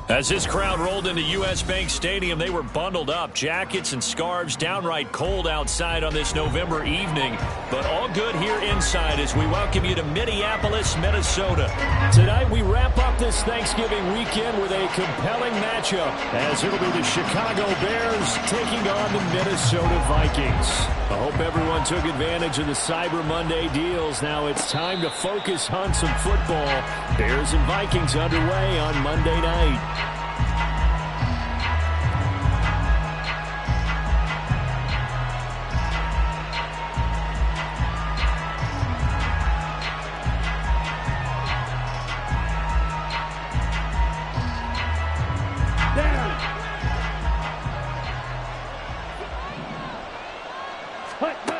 As this crowd rolled into U.S. Bank Stadium, they were bundled up, jackets and scarves, downright cold outside on this November evening. But all good here inside as we welcome you to Minneapolis, Minnesota. Tonight we wrap up this Thanksgiving weekend with a compelling matchup, as it'll be the Chicago Bears taking on the Minnesota Vikings. I hope everyone took advantage of the Cyber Monday deals. Now it's time to focus on some football. Bears and Vikings underway on Monday night.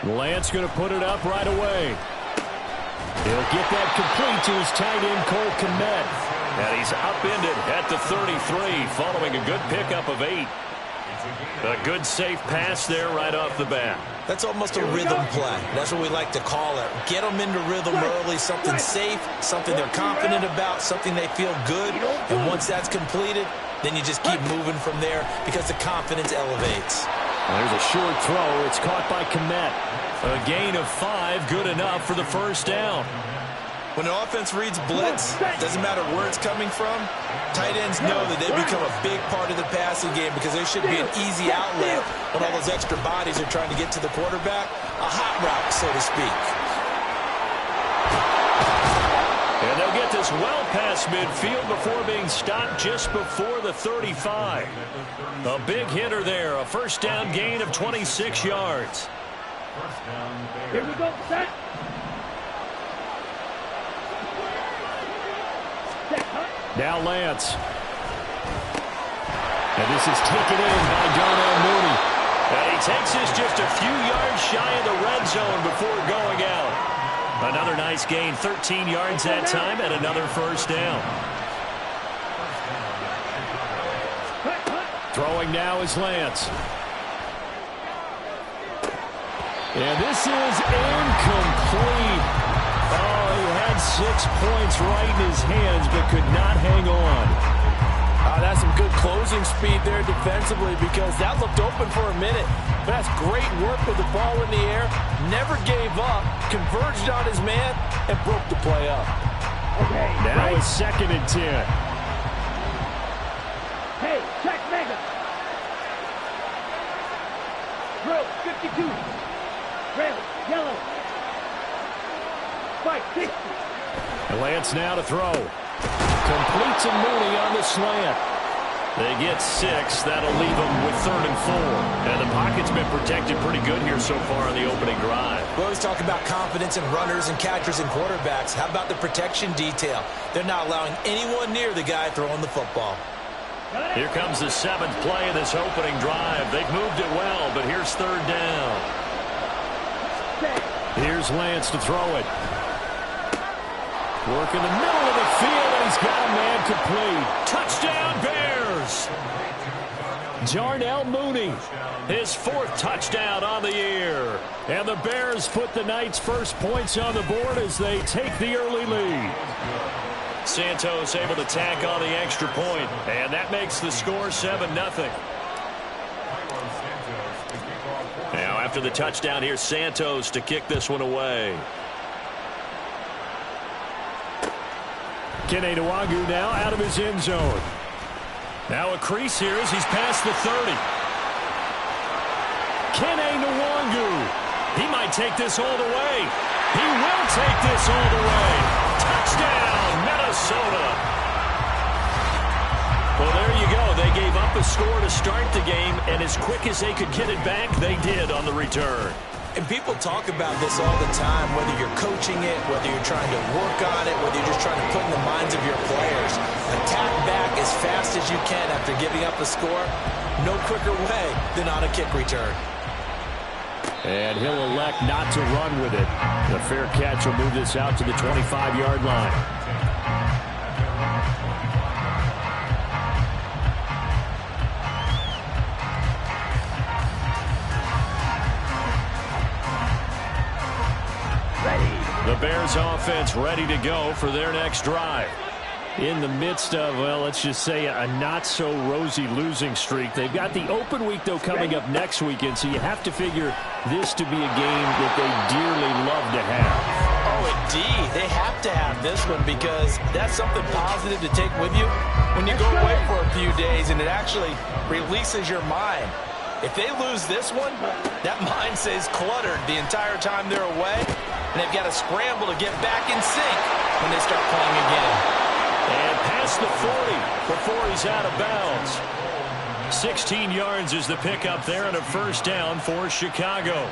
Lance going to put it up right away. He'll get that complete to his tight end, Cole Kmet. And he's upended at the 33 following a good pickup of 8. A good safe pass there right off the bat. That's almost a rhythm play. That's what we like to call it. Get them into rhythm early, something safe, something they're confident about, something they feel good. And once that's completed, then you just keep moving from there because the confidence elevates. There's a short throw. It's caught by Kmet. A gain of 5, good enough for the first down. When an offense reads blitz, doesn't matter where it's coming from, tight ends know that they become a big part of the passing game because there should be an easy outlet when all those extra bodies are trying to get to the quarterback. A hot route, so to speak. And they'll get this well past midfield before being stopped just before the 35. A big hitter there, a first down gain of 26 yards. Here we go, set. Now Lance. And this is taken in by Darnell Mooney. And he takes this just a few yards shy of the red zone before going out. Another nice gain, 13 yards that time, and another first down. Throwing now is Lance. And this is incomplete. Oh, he had 6 points right in his hands, but could not hang on. That's some good closing speed there defensively because that looked open for a minute. But that's great work with the ball in the air. Never gave up, converged on his man, and broke the play up. Okay, now it's 2nd and 10. Hey, check mega. Drill, 52. Trail, yellow. Spike, 60. Lance now to throw. Completes a Mooney on the slant. They get 6. That'll leave them with 3rd and 4. And the pocket's been protected pretty good here so far on the opening drive. We always talk about confidence in runners and catchers and quarterbacks. How about the protection detail? They're not allowing anyone near the guy throwing the football. Here comes the 7th play of this opening drive. They've moved it well, but here's 3rd down. Here's Lance to throw it. Work in the middle of the field, and he's got a man complete. Touchdown, Bears! Darnell Mooney, his 4th touchdown on the year. And the Bears put the night's first points on the board as they take the early lead. Santos able to tack on the extra point, and that makes the score 7-0. Now after the touchdown, here's Santos to kick this one away. Kene Nwangwu now out of his end zone. Now a crease here as he's past the 30. Kene Nwangwu. He might take this all the way. He will take this all the way. Touchdown, Minnesota. Well, there you go. They gave up a score to start the game, and as quick as they could get it back, they did on the return. And people talk about this all the time, whether you're coaching it, whether you're trying to work on it, whether you're just trying to put in the minds of your players. Attack back as fast as you can after giving up a score. No quicker way than on a kick return. And he'll elect not to run with it. The fair catch will move this out to the 25-yard line. The Bears offense ready to go for their next drive. in the midst of, well, let's just say a not-so-rosy losing streak. They've got the open week, though, coming up next weekend, so you have to figure this to be a game that they dearly love to have. Oh, indeed. They have to have this one because that's something positive to take with you when you go away for a few days, and it actually releases your mind. If they lose this one, that mind stays cluttered the entire time they're away, and they've got to scramble to get back in sync when they start playing again. And past the 40 before he's out of bounds. 16 yards is the pickup there and a first down for Chicago.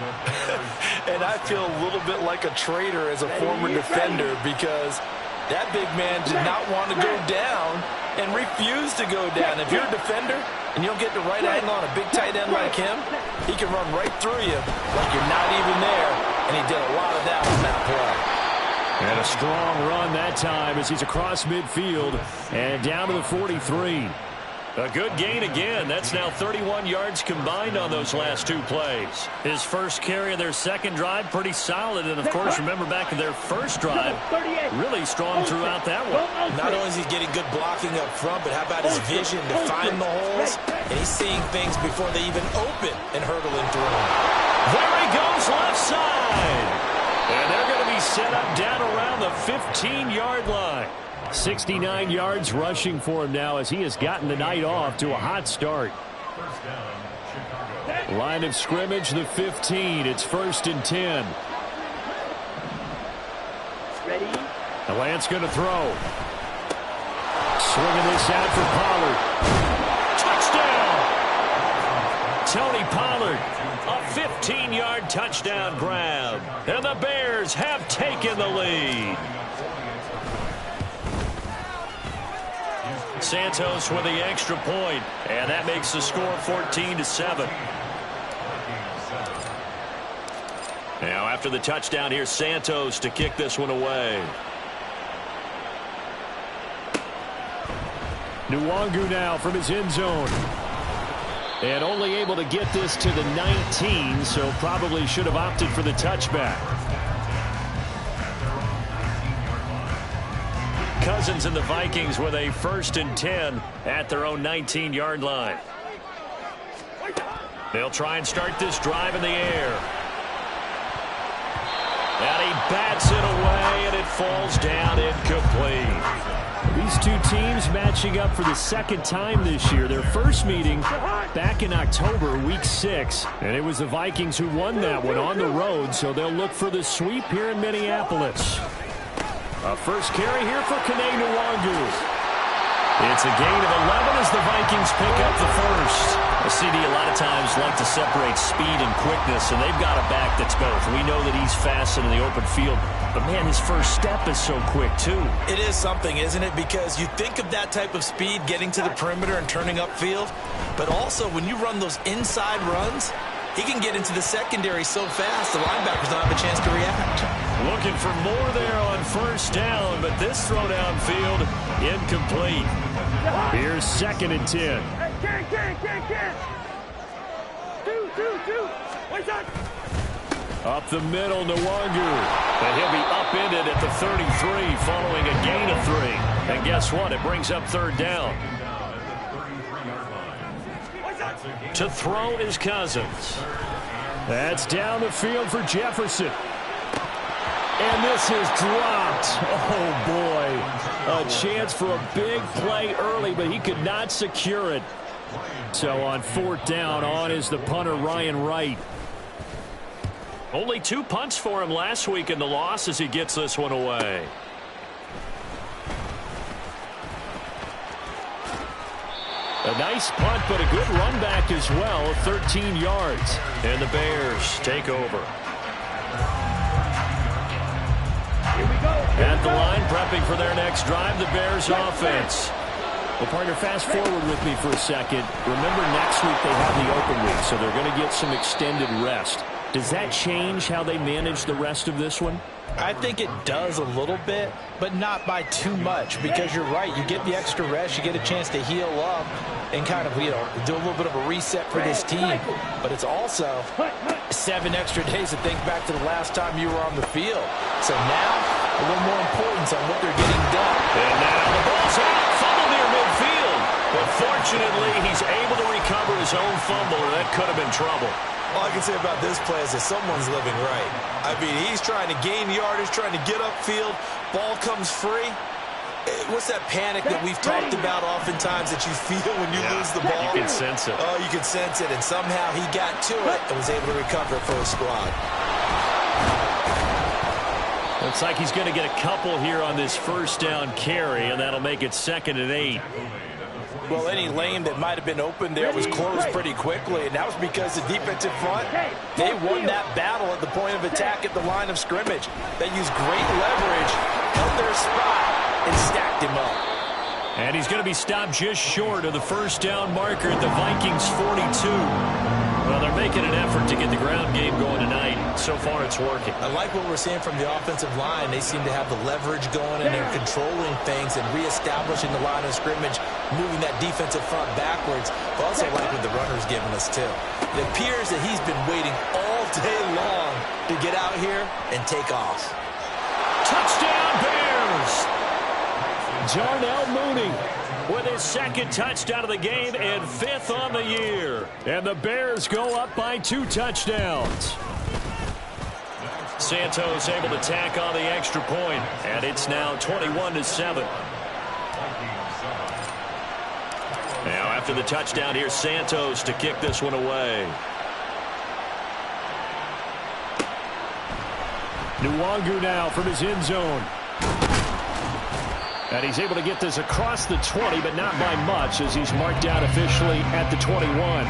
And I feel a little bit like a traitor as a former defender because that big man did not want to go down and refused to go down. If you're a defender and you don't get the right angle on a big tight end like him, he can run right through you like you're not even there. And he did a lot of that on that play. And a strong run that time as he's across midfield and down to the 43. A good gain again. That's now 31 yards combined on those last two plays. His first carry of their second drive, pretty solid. And, of course, remember back to their first drive, really strong throughout that one. Not only is he getting good blocking up front, but how about his vision to find the holes? And he's seeing things before they even open and hurdling through them. There he goes left side. And they're going to be set up down around the 15-yard line. 69 yards rushing for him now as he has gotten the night off to a hot start. Line of scrimmage, the 15. It's 1st and 10. Ready? The Lance going to throw. Swinging this out for Pollard. Touchdown! Tony Pollard. A 15-yard touchdown grab. And the Bears have taken the lead. Santos with the extra point, and that makes the score 14-7. Now after the touchdown, here's Santos to kick this one away. Nwangu now from his end zone. And only able to get this to the 19, so probably should have opted for the touchback. Cousins and the Vikings with a 1st and 10 at their own 19-yard line. They'll try and start this drive in the air. And he bats it away, and it falls down incomplete. These two teams matching up for the second time this year. Their first meeting back in October, week 6. And it was the Vikings who won that one on the road, so they'll look for the sweep here in Minneapolis. A first carry here for Kene Nwangu. It's a gain of 11 as the Vikings pick up the first. CD a lot of times like to separate speed and quickness, and they've got a back that's both. We know that he's fast in the open field, but, man, his first step is so quick, too. It is something, isn't it? Because you think of that type of speed getting to the perimeter and turning upfield, but also when you run those inside runs, he can get into the secondary so fast the linebackers don't have a chance to react. Looking for more there on first down, but this throw downfield incomplete. Here's 2nd and 10. Two. Wait up. Up the middle, Nwangu. And he'll be upended at the 33 following a gain of 3. And guess what? It brings up 3rd down. To throw is Cousins. That's down the field for Jefferson. And this is dropped. Oh, boy. A chance for a big play early, but he could not secure it. So on 4th down, on is the punter, Ryan Wright. Only 2 punts for him last week in the loss as he gets this one away. A nice punt, but a good run back as well, 13 yards. And the Bears take over. Here we go. At the line, prepping for their next drive, the Bears offense. Well, partner, fast forward with me for a second. Remember, next week they have the open week, so they're going to get some extended rest. Does that change how they manage the rest of this one? I think it does a little bit, but not by too much, because you're right. You get the extra rest, you get a chance to heal up and kind of, do a little bit of a reset for this team. But it's also 7 extra days to think back to the last time you were on the field. So now, a little more importance on what they're getting done. And now the ball's out, fumble near midfield. But fortunately, he's able to recover his own fumble, or that could have been trouble. All I can say about this play is that someone's living right. I mean, he's trying to gain yardage, trying to get upfield. Ball comes free. What's that panic that we've talked about oftentimes that you feel when you lose the ball? You can sense it. Oh, you can sense it. And somehow he got to it and was able to recover it for his squad. Looks like he's going to get a couple here on this first down carry, and that'll make it 2nd and 8. Well, any lane that might have been open there was closed pretty quickly, and that was because the defensive front, they won that battle at the point of attack at the line of scrimmage. They used great leverage, held their spot, and stacked him up. And he's going to be stopped just short of the first down marker at the Vikings 42. Well, they're making an effort to get the ground game going tonight. So far, it's working. I like what we're seeing from the offensive line. They seem to have the leverage going, and they're controlling things and reestablishing the line of scrimmage, moving that defensive front backwards. But also like what the runner's giving us, too. It appears that he's been waiting all day long to get out here and take off. Touchdown, Bears! Darnell Mooney with his 2nd touchdown of the game and 5th on the year. And the Bears go up by 2 touchdowns. Santos able to tack on the extra point, and it's now 21-7. Now after the touchdown, here's Santos to kick this one away. Nwangu now from his end zone. And he's able to get this across the 20, but not by much, as he's marked down officially at the 21.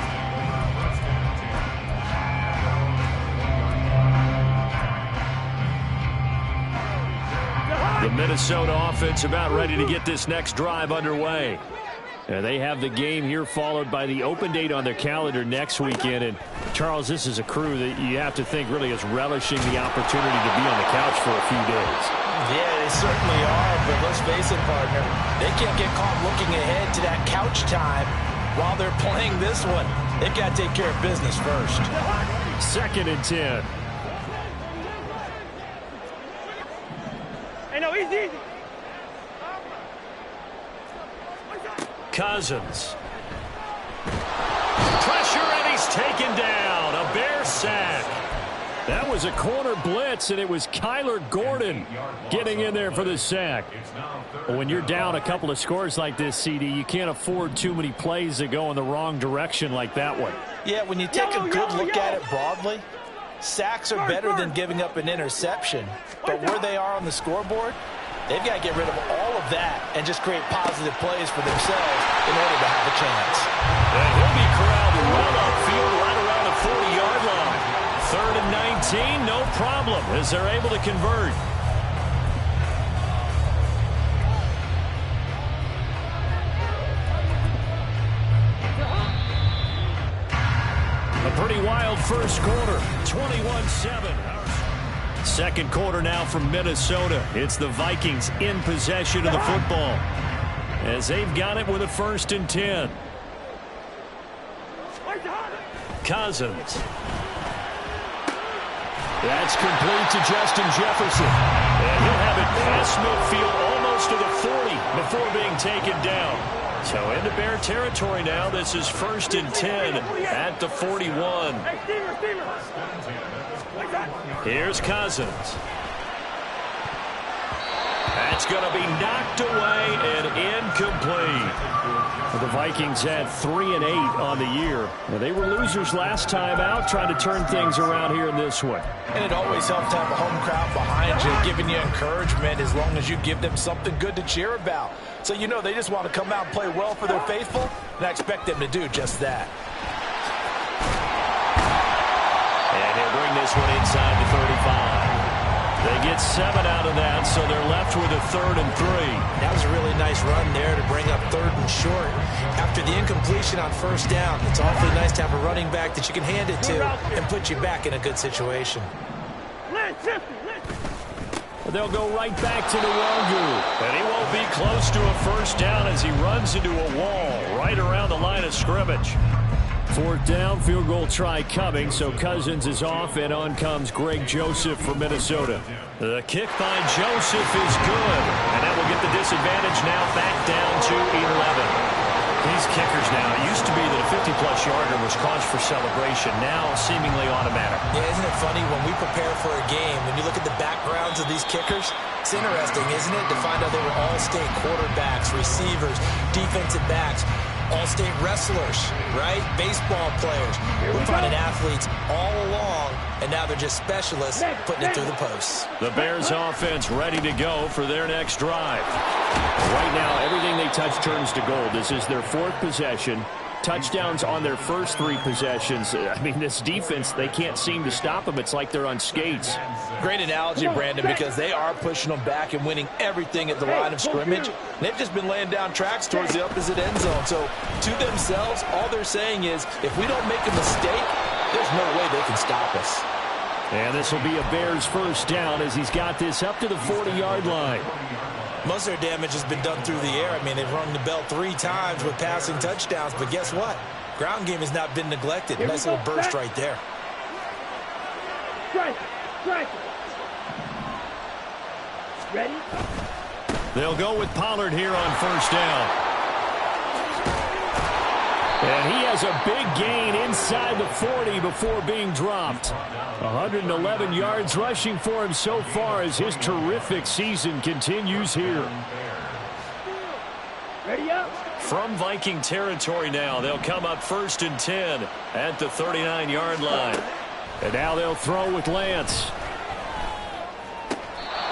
The Minnesota offense about ready to get this next drive underway. And they have the game here followed by the open date on their calendar next weekend. And, Charles, this is a crew that you have to think really is relishing the opportunity to be on the couch for a few days. Yeah, they certainly are, but let's face it, partner. They can't get caught looking ahead to that couch time while they're playing this one. They've got to take care of business first. 2nd and 10. Hey, no, easy. Cousins. Pressure, and he's taken down. A Bear sack. That was a corner blitz, and it was Kyler Gordon getting in there for the sack. When you're down a couple of scores like this, CD, you can't afford too many plays that go in the wrong direction like that one. Yeah, when you take a good look at it broadly, sacks are better than giving up an interception. But where they are on the scoreboard, they've got to get rid of all of that and just create positive plays for themselves in order to have a chance. And he'll be corralled well upfield right around the 40-yard line. 3rd and 19, no problem, as they're able to convert. A pretty wild first quarter, 21-7. 2nd quarter now from Minnesota. It's the Vikings in possession of the football, as they've got it with a 1st and 10. Cousins. That's complete to Justin Jefferson. And he'll have it past midfield almost to the 40 before being taken down. So into Bear territory now. This is 1st and 10 at the 41. Here's Cousins. That's going to be knocked away and incomplete. The Vikings had 3 and 8 on the year. Now, they were losers last time out, trying to turn things around here in this one. And it always helps to have a home crowd behind you, giving you encouragement as long as you give them something good to cheer about. So you know they just want to come out and play well for their faithful, and I expect them to do just that. And he'll bring this one inside the 35. They get 7 out of that, so they're left with a 3rd and 3. That was a really nice run there to bring up 3rd and short. After the incompletion on 1st down, it's awfully nice to have a running back that you can hand it to and put you back in a good situation. They'll go right back to Nwangu. And he won't be close to a first down as he runs into a wall right around the line of scrimmage. Fourth down, field goal try coming, so Cousins is off, and on comes Greg Joseph from Minnesota. The kick by Joseph is good, and that will get the disadvantage now back down to 11. These kickers now, it used to be that a 50-plus yarder was cause for celebration, now seemingly automatic. Yeah, isn't it funny when we prepare for a game, when you look at the backgrounds of these kickers, it's interesting, isn't it, to find out they were all-state quarterbacks, receivers, defensive backs, all-state wrestlers, right? Baseball players. We're finding athletes all along, and now they're just specialists putting it through the posts. The Bears offense ready to go for their next drive. Right now, everything they touch turns to gold. This is their fourth possession. Touchdowns on their first 3 possessions. I mean, this defense, they can't seem to stop them. It's like they're on skates. Great analogy, Brandon, because they are pushing them back and winning everything at the line of scrimmage. They've just been laying down tracks towards the opposite end zone. So, to themselves, all they're saying is, if we don't make a mistake, there's no way they can stop us. And this will be a Bears first down as he's got this up to the 40-yard line. Most of their damage has been done through the air. I mean, they've rung the bell 3 times with passing touchdowns, but guess what? Ground game has not been neglected. Nice little burst right there. Strike. Ready? They'll go with Pollard here on first down. And he has a big gain inside the 40 before being dropped. 111 yards rushing for him so far as his terrific season continues here. Ready up. From Viking territory now, they'll come up 1st and 10 at the 39-yard line. And now they'll throw with Lance.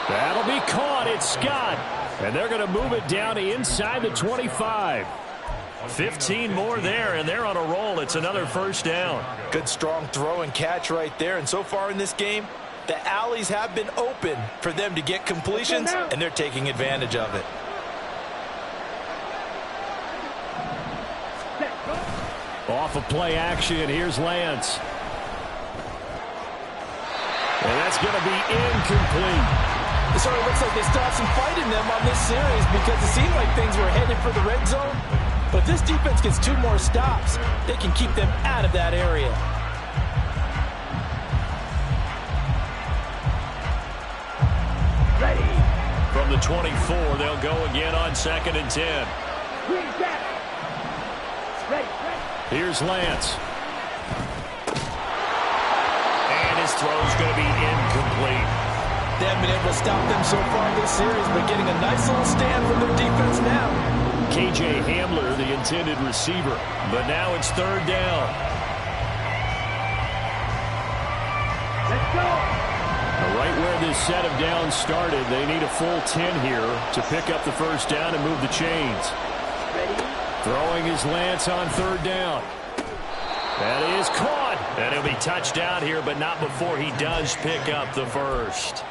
That'll be caught. It's Scott. And they're going to move it down to inside the 25. 15 more there, and they're on a roll. It's another first down. Good, strong throw and catch right there. And so far in this game, the alleys have been open for them to get completions, and they're taking advantage of it. Off of play action, here's Lance. And that's going to be incomplete. It sort of looks like they still have some fight in them on this series because it seemed like things were headed for the red zone. But if this defense gets 2 more stops, they can keep them out of that area. Ready. From the 24, they'll go again on 2nd and 10. Ready. Here's Lance. And his throw's going to be incomplete. They haven't been able to stop them so far this series, but getting a nice little stand from their defense now. KJ Hamler, the intended receiver. But now it's 3rd down. Let's go. Right where this set of downs started, they need a full 10 here to pick up the first down and move the chains. Ready. Throwing his Lance on 3rd down. That is caught. And he'll be touched down here, but not before he does pick up the first.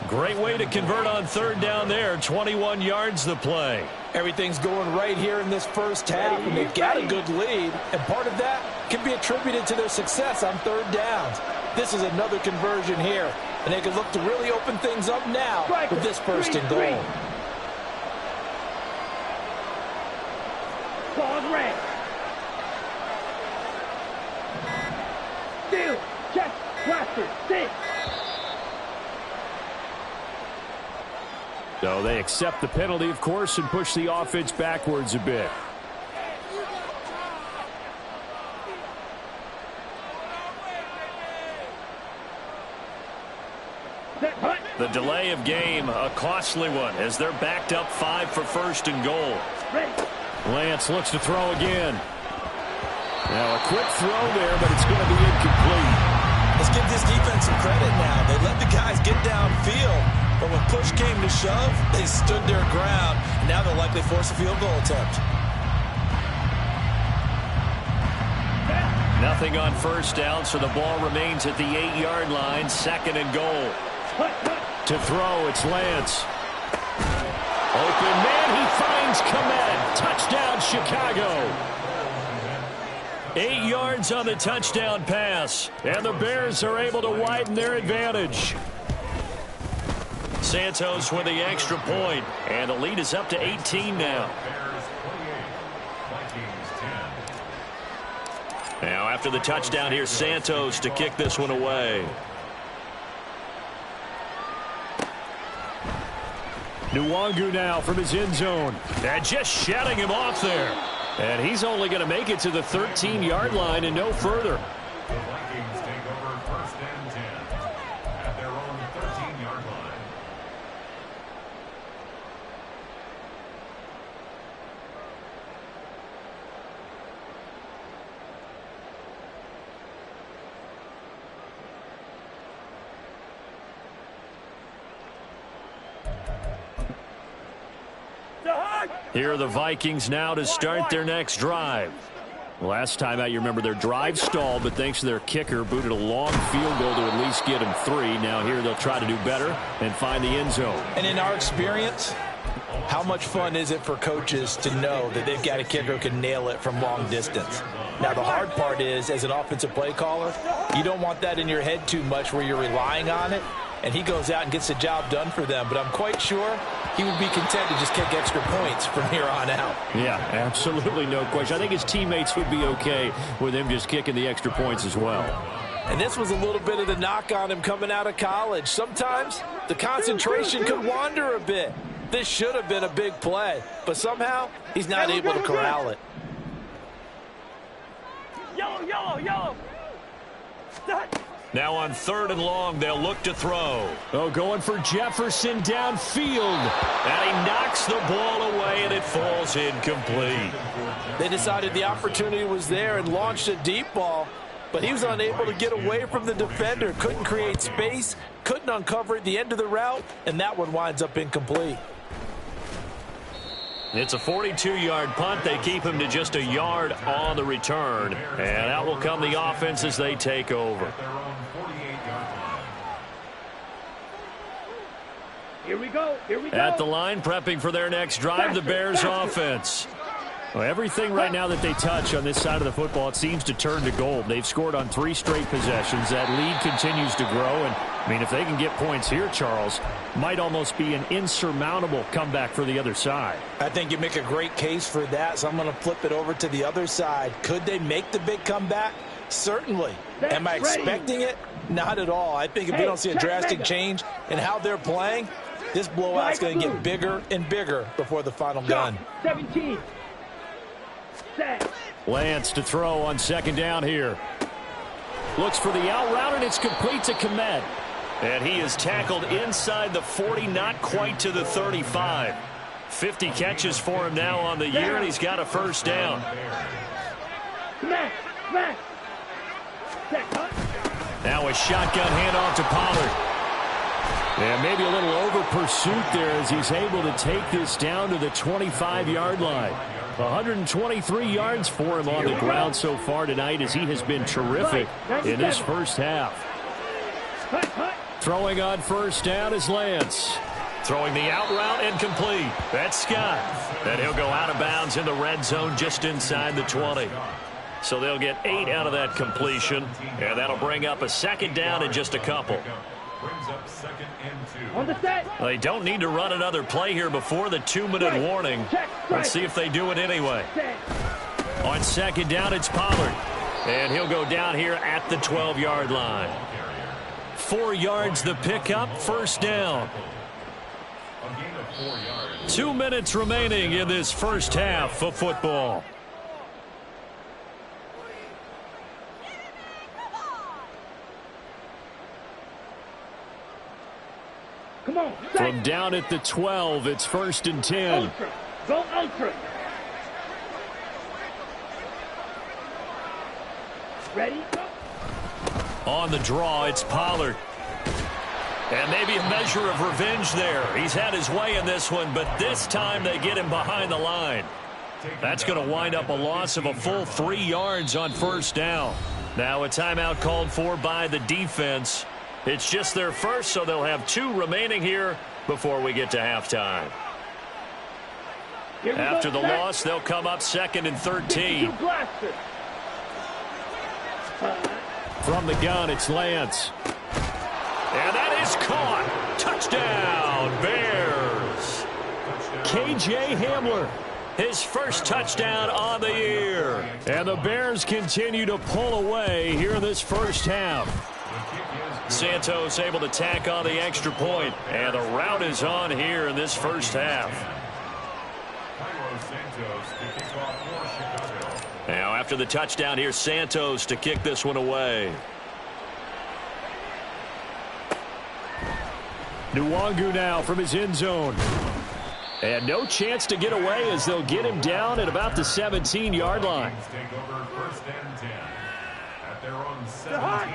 Great way to convert on 3rd down there. 21 yards the play. Everything's going right here in this first half, and they've got a good lead. And part of that can be attributed to their success on 3rd downs. This is another conversion here, and they can look to really open things up now with this 1st and goal. Pause red. Steal. Check. Blaster. Sit. So they accept the penalty, of course, and push the offense backwards a bit. The delay of game, a costly one, as they're backed up 5 for 1st and goal. Lance looks to throw again. Now a quick throw there, but it's going to be incomplete. Let's give this defense some credit now. They let the guys get downfield, but when push came to shove, they stood their ground. Now they'll likely force a field goal attempt. Nothing on first down, so the ball remains at the 8-yard line. 2nd and goal. To throw, it's Lance. Open man, he finds Kmet. Touchdown, Chicago. 8 yards on the touchdown pass, and the Bears are able to widen their advantage. Santos with the extra point, and the lead is up to 18 now. Now after the touchdown, here's Santos to kick this one away. Nwangu now from his end zone. And just shutting him off there. And he's only going to make it to the 13-yard line and no further. The Vikings take over 1st and 10 at their own 13-yard line. Here are the Vikings now to start their next drive. Last time out, you remember their drive stalled, but thanks to their kicker, booted a long field goal to at least get him 3. Now here they'll try to do better and find the end zone. And in our experience, how much fun is it for coaches to know that they've got a kicker who can nail it from long distance? Now, the hard part is, as an offensive play caller, you don't want that in your head too much where you're relying on it, and he goes out and gets the job done for them. But I'm quite sure he would be content to just kick extra points from here on out. Yeah, absolutely no question. I think his teammates would be okay with him just kicking the extra points as well. And this was a little bit of the knock on him coming out of college. Sometimes the concentration could wander a bit. This should have been a big play, but somehow he's not able to corral it. Yellow, yellow, yellow. Start. Now on 3rd and long, they'll look to throw. Oh, going for Jefferson downfield. And he knocks the ball away, and it falls incomplete. They decided the opportunity was there and launched a deep ball, but he was unable to get away from the defender. Couldn't create space, couldn't uncover at the end of the route, and that one winds up incomplete. It's a 42-yard punt. They keep him to just a yard on the return. And out will come the offense as they take over. Here we go. Here we go. At the line, prepping for their next drive, the Bears offense. Well, everything right now that they touch on this side of the football, it seems to turn to gold. They've scored on 3 straight possessions. That lead continues to grow. And, I mean, if they can get points here, Charles, might almost be an insurmountable comeback for the other side. I think you make a great case for that, so I'm going to flip it over to the other side. Could they make the big comeback? Certainly. Am I expecting it? Not at all. I think if we don't see a drastic change in how they're playing, this blowout's going to get bigger and bigger before the final gun. 17. Lance to throw on 2nd down here. Looks for the out route, and it's complete to Kmet. And he is tackled inside the 40, not quite to the 35. 50 catches for him now on the year, and he's got a 1st down. Now a shotgun handoff to Pollard. And maybe a little over pursuit there as he's able to take this down to the 25-yard line. 123 yards for him on the ground so far tonight as he has been terrific in this first half. Throwing on 1st down is Lance. Throwing the out route and complete. That's Scott. And he'll go out of bounds in the red zone just inside the 20. So they'll get 8 out of that completion, and that'll bring up a 2nd down in just a couple. Brings up 2nd and 2. On the set. They don't need to run another play here before the 2-minute warning. Let's see if they do it anyway. On 2nd down, it's Pollard. And he'll go down here at the 12-yard line. 4 yards the pickup, 1st down. 2 minutes remaining in this first half of football. Come on. From down at the 12, it's 1st and 10. Ultra. Go ultra. Ready? Go. On the draw, it's Pollard. And maybe a measure of revenge there. He's had his way in this one, but this time they get him behind the line. That's going to wind up a loss of a full 3 yards on 1st down. Now a timeout called for by the defense. It's just their first, so they'll have 2 remaining here before we get to halftime. After the loss, they'll come up 2nd and 13. From the gun, it's Lance. And that is caught. Touchdown, Bears. KJ Hamler, his first touchdown on the year. And the Bears continue to pull away here in this first half. Santos able to tack on the extra point, and the route is on here in this first half. Now after the touchdown, here's Santos to kick this one away. Nwangu now from his end zone. And no chance to get away as they'll get him down at about the 17-yard line.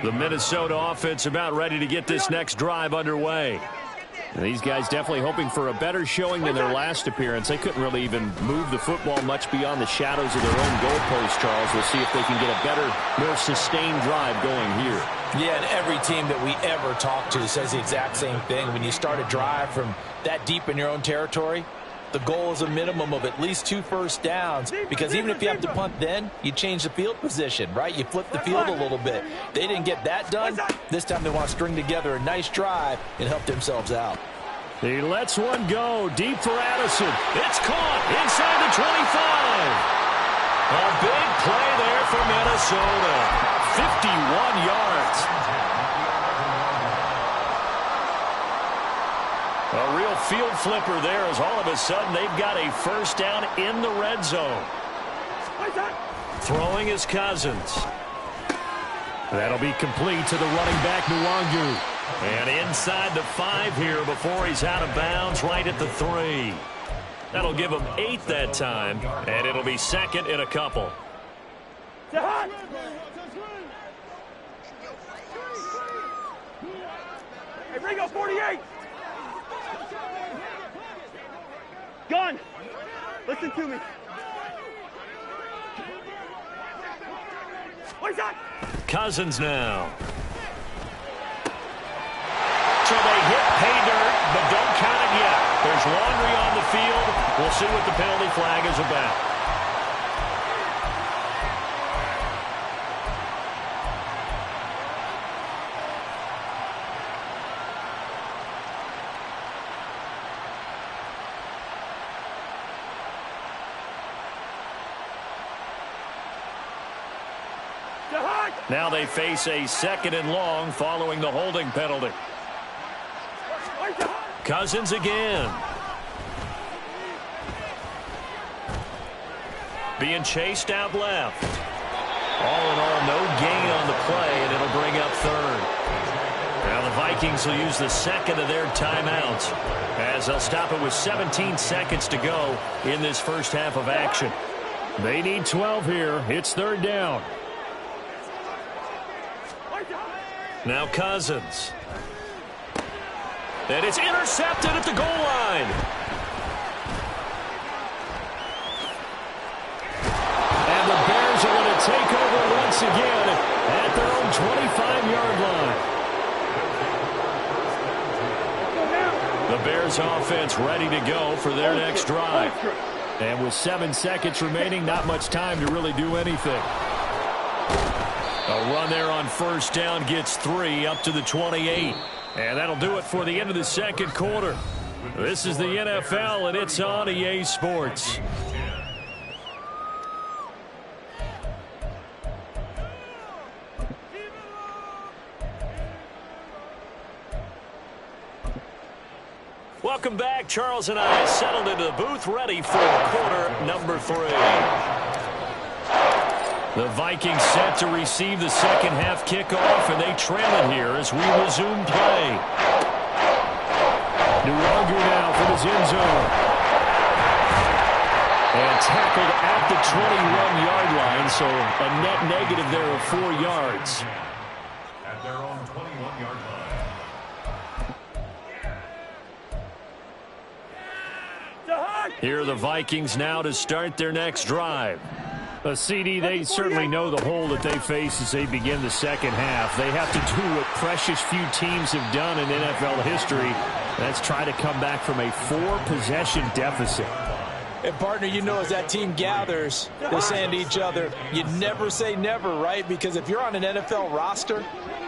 The Minnesota offense about ready to get this next drive underway. And these guys definitely hoping for a better showing than their last appearance. They couldn't really even move the football much beyond the shadows of their own goalpost, Charles. We'll see if they can get a better, more sustained drive going here. Yeah, and every team that we ever talk to says the exact same thing. When you start a drive from that deep in your own territory, the goal is a minimum of at least 2 first downs, because even if you have to punt then, you change the field position, right? You flip the field a little bit. They didn't get that done. This time they want to string together a nice drive and help themselves out. He lets one go deep for Addison. It's caught inside the 25. A big play there for Minnesota. 51 yards. A real field flipper there, as all of a sudden they've got a first down in the red zone. Throwing is Cousins. That'll be complete to the running back, Nwangu. And inside the 5 here before he's out of bounds, right at the 3. That'll give him 8 that time, and it'll be second in a couple. Hey, Ringo, 48. Gun, listen to me. What's that? Cousins now. So they hit pay dirt, but don't count it yet. There's laundry on the field. We'll see what the penalty flag is about. Now they face a 2nd and long following the holding penalty. Cousins again. Being chased out left. All in all, no gain on the play, and it'll bring up 3rd. Now the Vikings will use the 2nd of their timeouts, as they'll stop it with 17 seconds to go in this first half of action. They need 12 here. It's 3rd down. Now Cousins. And it's intercepted at the goal line. And the Bears are going to take over once again at their own 25-yard line. The Bears offense ready to go for their next drive. And with 7 seconds remaining, not much time to really do anything. A run there on first down gets 3 up to the 28. And that'll do it for the end of the second quarter. This is the NFL, and it's on EA Sports. Welcome back. Charles and I settled into the booth, ready for quarter number 3. The Vikings set to receive the second half kickoff, and they trail it here as we resume play. Nwangu now from his end zone. And tackled at the 21-yard line, so a net negative there of 4 yards. At their own 21-yard line. Here are the Vikings now to start their next drive. A CD, they certainly know the hole that they face as they begin the second half. They have to do what precious few teams have done in NFL history. That's try to come back from a 4-possession deficit. And, partner, you know, as that team gathers, they're saying to each other, you never say never, right? Because if you're on an NFL roster,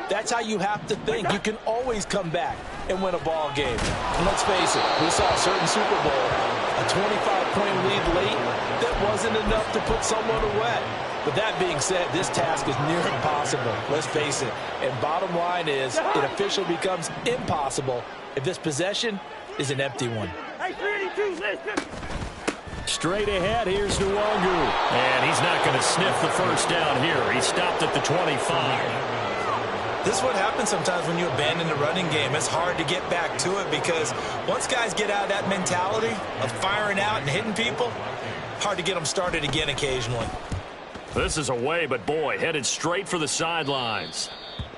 That's how you have to think. You can always come back and win a ball game. And let's face it, we saw a certain Super Bowl, a 25-point lead late, that wasn't enough to put someone away. But that being said, this task is near impossible. Let's face it. And bottom line is, it officially becomes impossible if this possession is an empty one. Hey, 382, listen. Straight ahead, here's Nwangu. And he's not going to sniff the first down here. He stopped at the 25. This is what happens sometimes when you abandon the running game. It's hard to get back to it because once guys get out of that mentality of firing out and hitting people, hard to get them started again occasionally. This is away, but boy, headed straight for the sidelines.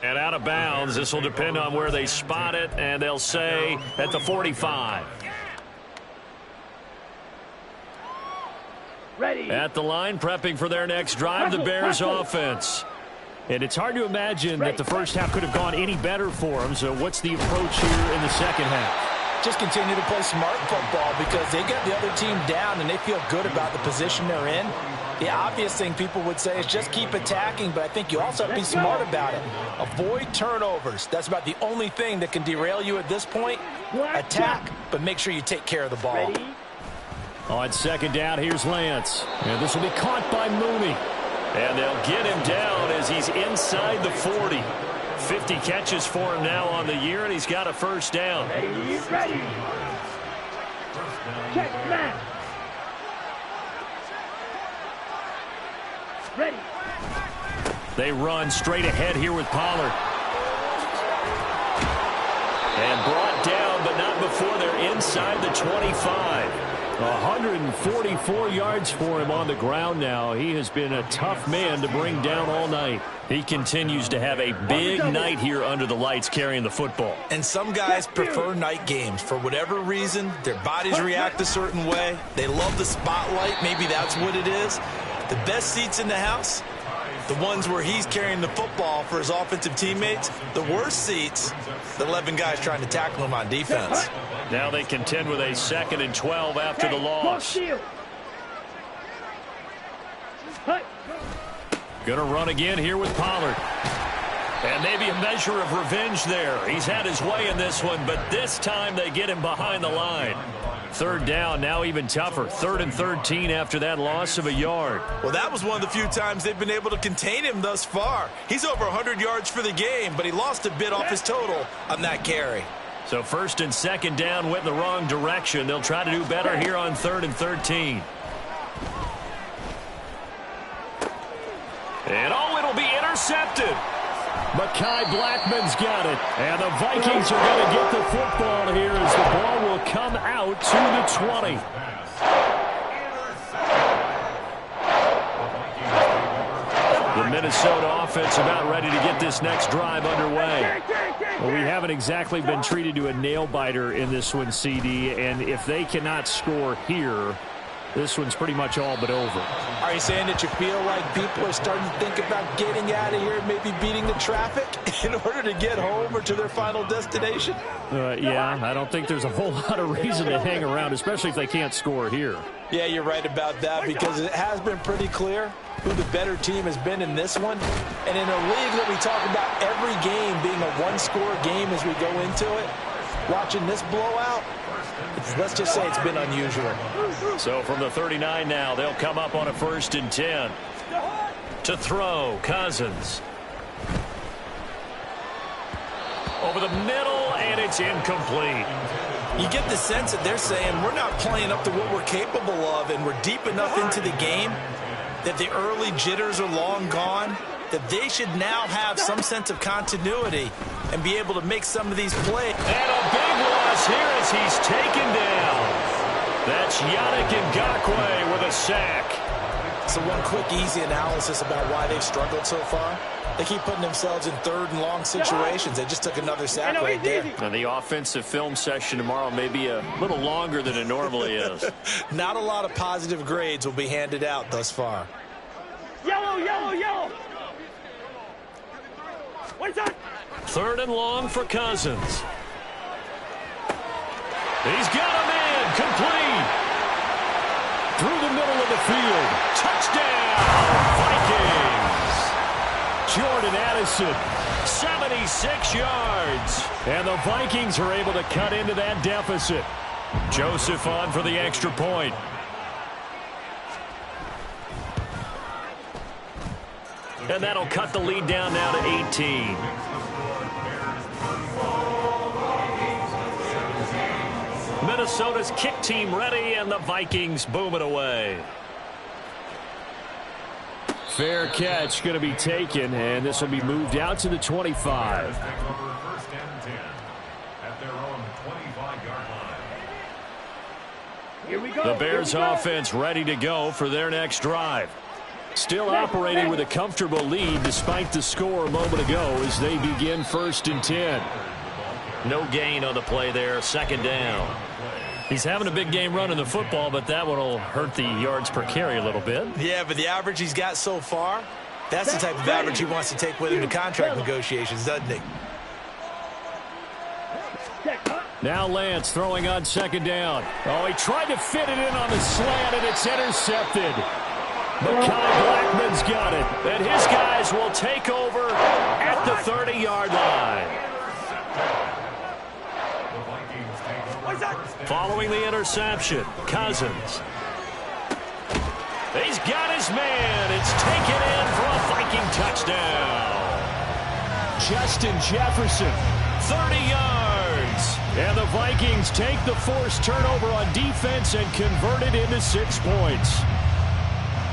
And out of bounds, this will depend on where they spot it, and they'll say at the 45. Ready. At the line, prepping for their next drive, the Bears offense. And it's hard to imagine that the first half could have gone any better for them. So what's the approach here in the second half? Just continue to play smart football because they got the other team down and they feel good about the position they're in. The obvious thing people would say is just keep attacking, but I think you also have to be smart about it. Avoid turnovers. That's about the only thing that can derail you at this point. Attack, but make sure you take care of the ball. Ready. On second down, here's Lance. And this will be caught by Mooney. And they'll get him down as he's inside the 40. 50 catches for him now on the year, and he's got a first down. Ready. Check, man. Ready. They run straight ahead here with Pollard. And brought down, but not before they're inside the 25. 144 yards for him on the ground now. He has been a tough man to bring down all night. He continues to have a big night here under the lights carrying the football. And some guys prefer night games. For whatever reason, their bodies react a certain way. They love the spotlight. Maybe that's what it is. The best seats in the house, the ones where he's carrying the football for his offensive teammates. The worst seats, the 11 guys trying to tackle him on defense. Now they contend with a 2nd and 12 after the loss. Going to run again here with Pollard. And maybe a measure of revenge there. He's had his way in this one, but this time they get him behind the line. Third down, now even tougher. 3rd and 13 after that loss of a yard. Well, that was one of the few times they've been able to contain him thus far. He's over 100 yards for the game, but he lost a bit off his total on that carry. So 1st and 2nd down went in the wrong direction. They'll try to do better here on 3rd and 13. And it'll be intercepted. Mekhi Blackmon's got it. And the Vikings are going to get the football here as the ball will come out to the 20. The Minnesota offense about ready to get this next drive underway. Well, we haven't exactly been treated to a nail-biter in this one, CD, and if they cannot score here, this one's pretty much all but over. Are you saying that you feel like people are starting to think about getting out of here and maybe beating the traffic in order to get home or to their final destination? Yeah, I don't think there's a whole lot of reason to hang around, especially if they can't score here. Yeah, you're right about that because it has been pretty clear who the better team has been in this one. And in a league that we talk about every game being a one-score game as we go into it, watching this blowout, let's just say it's been unusual. So from the 39 now, they'll come up on a 1st and 10. To throw, Cousins. Over the middle, and it's incomplete. You get the sense that they're saying we're not playing up to what we're capable of, and we're deep enough into the game that the early jitters are long gone, that they should now have some sense of continuity and be able to make some of these plays. And a big loss here as he's taken down. That's Yannick Ngakoue with a sack. So one quick, easy analysis about why they've struggled so far. They keep putting themselves in 3rd and long situations. They just took another sack right there. And the offensive film session tomorrow may be a little longer than it normally is. Not a lot of positive grades will be handed out thus far. Yellow, yellow, yellow. What is that? 3rd and long for Cousins. He's got a man complete. Through the middle of the field. Touchdown, Vikings. Jordan Addison. 76 yards. And the Vikings are able to cut into that deficit. Joseph on for the extra point. And that'll cut the lead down now to 18. Minnesota's kick team ready, and the Vikings boom it away. Fair catch going to be taken, and this will be moved out to the 25. First and 10 at their own 25-yard line. Here we go. The Bears Here we go. offense ready to go for their next drive. Still operating with a comfortable lead despite the score a moment ago as they begin 1st and 10. No gain on the play there, 2nd down. He's having a big game running the football, but that one will hurt the yards per carry a little bit. Yeah, but the average he's got so far, that's the type of average he wants to take with him to contract negotiations, doesn't he? Now Lance throwing on 2nd down. Oh, he tried to fit it in on the slant, and it's intercepted. Mekhi Blackman's got it. And his guys will take over at the 30-yard line. Following the interception, Cousins. He's got his man. It's taken in for a Viking touchdown. Justin Jefferson, 30 yards. And the Vikings take the forced turnover on defense and convert it into 6 points.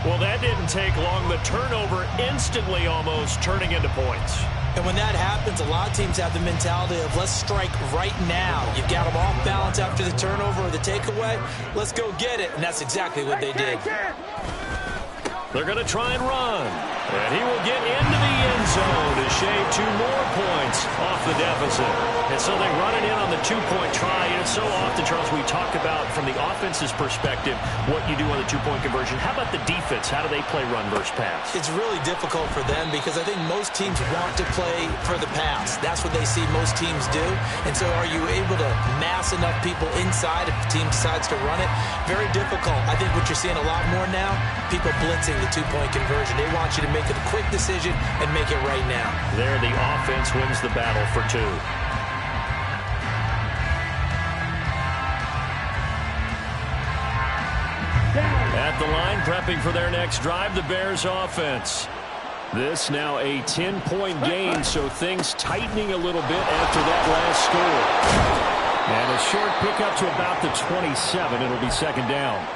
Well, that didn't take long. The turnover instantly almost turning into points. And when that happens, a lot of teams have the mentality of let's strike right now. You've got them off balance after the turnover or the takeaway. Let's go get it. And that's exactly what they did. They're going to try and run. And he will get into the end zone to shave 2 more points off the deficit. And so they run it in on the 2-point try. And it's so often, Charles, we talk about from the offense's perspective what you do on the 2-point conversion. How about the defense? How do they play run versus pass? It's really difficult for them because I think most teams want to play for the pass. That's what they see most teams do. And so are you able to mass enough people inside if the team decides to run it? Very difficult. I think what you're seeing a lot more now, people blitzing the 2-point conversion. They want you to make a quick decision and make it right now. There, the offense wins the battle for 2. At the line, prepping for their next drive, the Bears offense. This now a 10-point gain, so things tightening a little bit after that last score. And a short pickup to about the 27. It'll be 2nd down.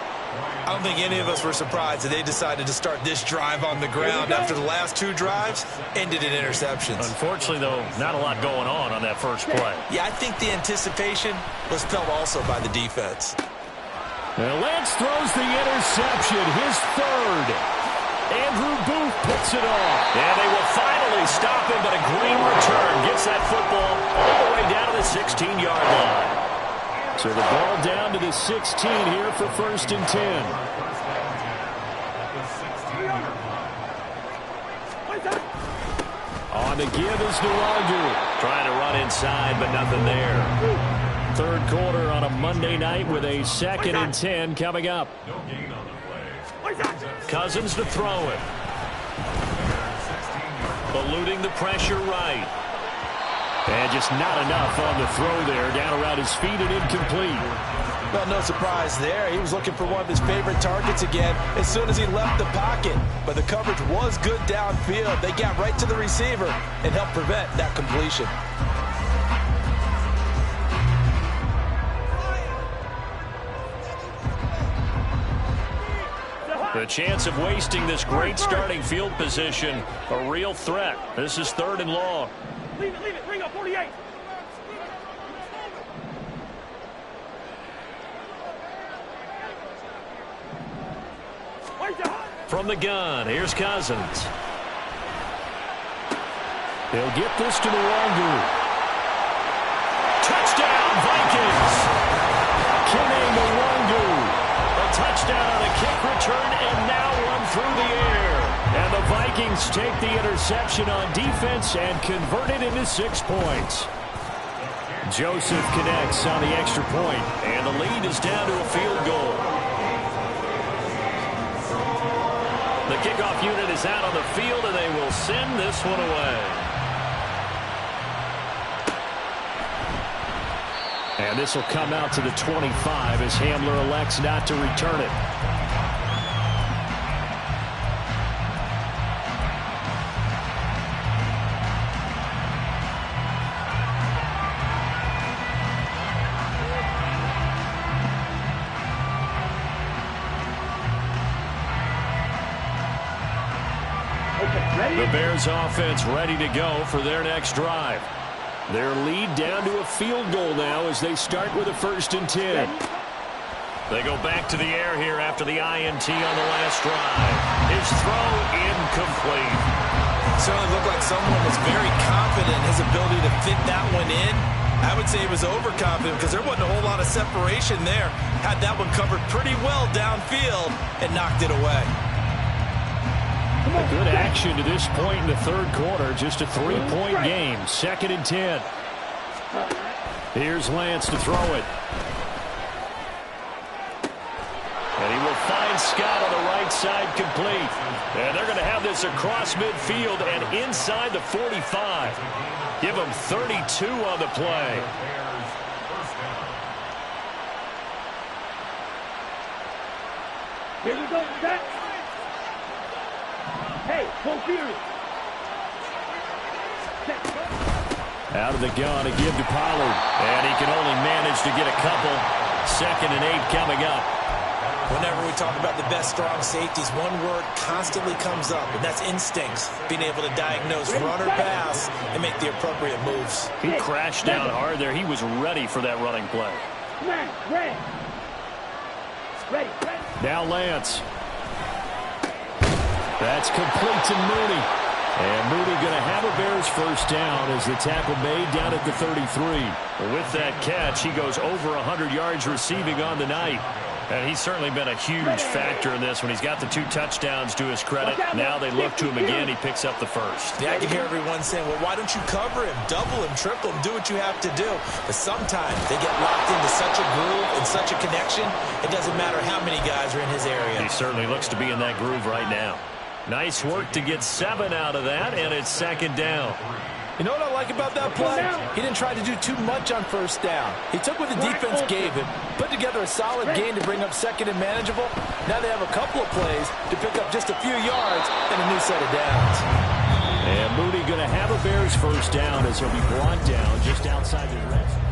I don't think any of us were surprised that they decided to start this drive on the ground after the last 2 drives ended in interceptions. Unfortunately, though, not a lot going on that first play. Yeah, I think the anticipation was felt also by the defense. And Lance throws the interception, his 3rd. Andrew Booth picks it off. And they will finally stop him, but a great return gets that football all the way down to the 16-yard line. So the ball down to the 16 here for 1st and 10. On the give is Nwangu. Trying to run inside, but nothing there. 3rd quarter on a Monday night with a 2nd and 10 coming up. Cousins to throw it. Eluding the pressure right. And just not enough on the throw there. Down around his feet and incomplete. Well, no surprise there. He was looking for one of his favorite targets again as soon as he left the pocket. But the coverage was good downfield. They got right to the receiver and helped prevent that completion. The chance of wasting this great starting field position, a real threat. This is 3rd and long. Leave it. Bring up 48. From the gun, here's Cousins. He'll get this to Nwangu. Touchdown, Vikings! Kene Nwangu. A touchdown on a kick return and now one through the air. And the Vikings take the interception on defense and convert it into 6 points. Joseph connects on the extra point, and the lead is down to a field goal. The kickoff unit is out on the field, and they will send this one away. And this will come out to the 25 as Hamler elects not to return it. The Bears offense ready to go for their next drive. Their lead down to a field goal now as they start with a 1st and 10. They go back to the air here after the INT on the last drive. His throw incomplete. It certainly looked like someone was very confident in his ability to fit that one in. I would say he was overconfident because there wasn't a whole lot of separation there. Had that one covered pretty well downfield and knocked it away. A good action to this point in the 3rd quarter. Just a 3-point game. 2nd and 10. Here's Lance to throw it. And he will find Scott on the right side complete. And they're going to have this across midfield and inside the 45. Give them 32 on the play. Here we go, set. Hey, full period. Out of the gun to give to Pollard. And he can only manage to get a couple. 2nd and 8 coming up. Whenever we talk about the best strong safeties, one word constantly comes up, and that's instincts. Being able to diagnose run or pass and make the appropriate moves. He crashed down hard there. He was ready for that running play. Ready. Now Lance. That's complete to Mooney. And Mooney going to have a Bears 1st down as the tackle made down at the 33. With that catch, he goes over 100 yards receiving on the night. And he's certainly been a huge factor in this when he's got the 2 touchdowns to his credit. Now they look to him again. He picks up the 1st. Yeah, I can hear everyone saying, well, why don't you cover him, double him, triple him, do what you have to do. But sometimes they get locked into such a groove and such a connection, it doesn't matter how many guys are in his area. He certainly looks to be in that groove right now. Nice work to get 7 out of that, and it's 2nd down. You know what I like about that play? He didn't try to do too much on 1st down. He took what the defense gave him, put together a solid gain to bring up 2nd and manageable. Now they have a couple of plays to pick up just a few yards and a new set of downs. And Mooney going to have a Bears 1st down as he'll be brought down just outside the red zone.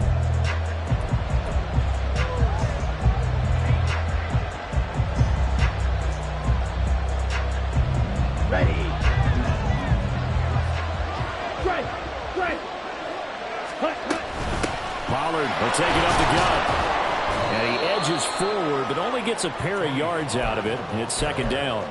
Ready. Pollard will take it up the gut. And he edges forward, but only gets a pair of yards out of it. And it's 2nd down.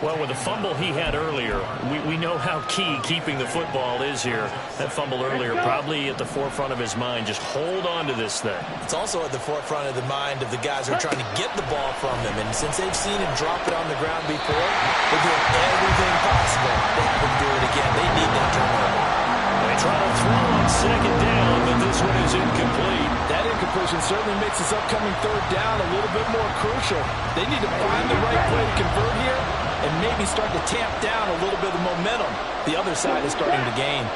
Well, with the fumble he had earlier, we know how key keeping the football is here. That fumble earlier probably at the forefront of his mind. Just hold on to this thing. It's also at the forefront of the mind of the guys who are trying to get the ball from him. And since they've seen him drop it on the ground before, they're doing everything possible to have him do it again. They need that turnover. They try to throw on 2nd down, but this one is incomplete. That incompletion certainly makes this upcoming 3rd down a little bit more crucial. They need to find the right play to convert here and maybe start to tamp down a little bit of momentum. The other side is starting to gain.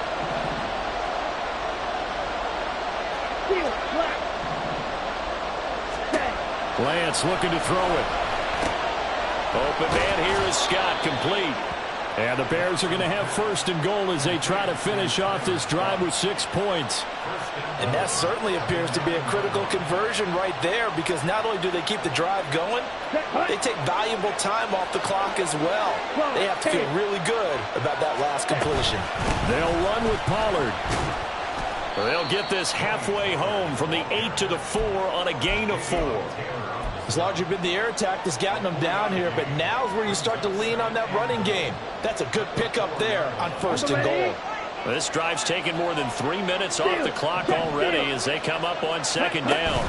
Lance looking to throw it. Open man here is Scott, complete. And the Bears are going to have 1st and goal as they try to finish off this drive with 6 points. And that certainly appears to be a critical conversion right there, because not only do they keep the drive going, they take valuable time off the clock as well. They have to feel really good about that last completion. They'll run with Pollard. They'll get this halfway home from the 8 to the 4 on a gain of 4. It's largely been the air attack that's gotten them down here, but now's where you start to lean on that running game. That's a good pickup there on 1st and goal. This drive's taken more than 3 minutes off the clock already as they come up on 2nd down.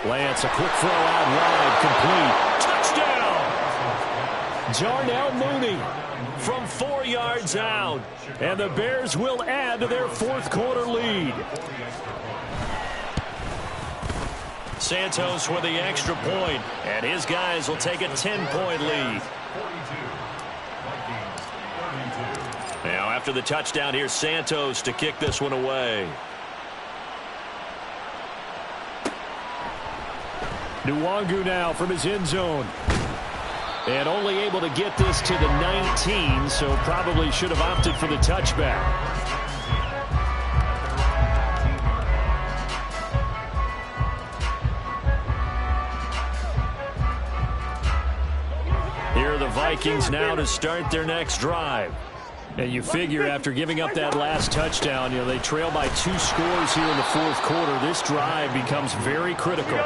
Lance, a quick throw out wide, complete. Touchdown! Jarnell Mooney from 4 yards out. And the Bears will add to their 4th quarter lead. Santos with the extra point, and his guys will take a 10-point lead. after the touchdown, here's Santos to kick this one away. Nwangu now from his end zone. And only able to get this to the 19, so probably should have opted for the touchback. Here are the Vikings now to start their next drive. And you figure after giving up that last touchdown, they trail by 2 scores here in the fourth quarter. This drive becomes very critical.